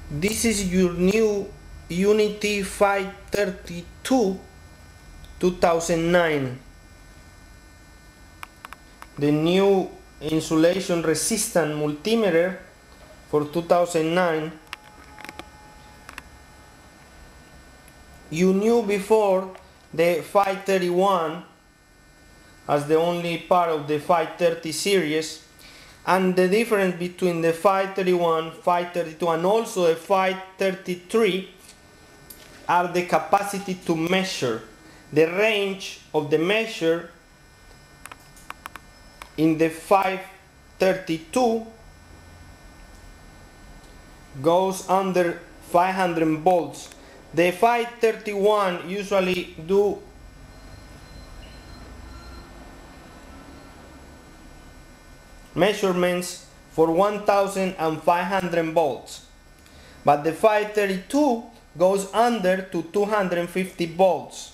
This is your new Uni-T532 2009. The new insulation resistant multimeter for 2009. You knew before the 531 as the only part of the 530 series, and the difference between the 531, 532 and also the 533 are the capacity to measure. The range of the measure in the 532 goes under 500 volts. The 531 usually do measurements for 1500 volts, but the 532 goes under to 250 volts.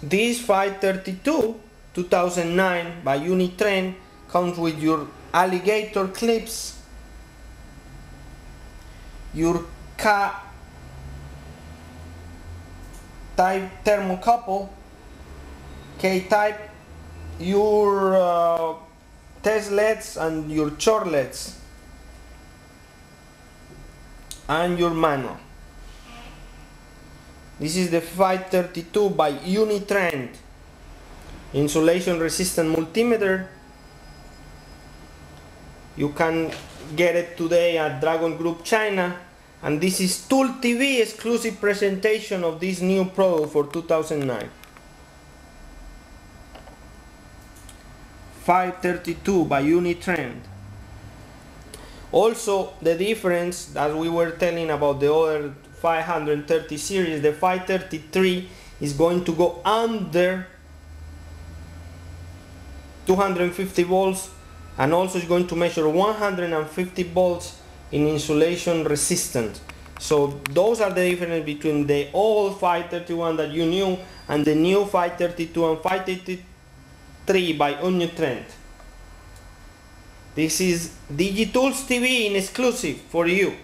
This 532 2009 by Uni-TREND comes with your alligator clips, your K-type thermocouple, K-type, your test LEDs and your short LEDs, and your manual. This is the 532 by Uni-TREND insulation resistant multimeter. You can get it today at Dragon Group China, and this is Tool TV exclusive presentation of this new product for 2009. 532 by Uni-TREND. Also, the difference that we were telling about the other 530 series, the 533 is going to go under 250 volts, and also is going to measure 150 volts in insulation resistant. So those are the difference between the old 531 that you knew and the new 532 and 533 by Uni-TREND. This is DigiTools TV in exclusive for you.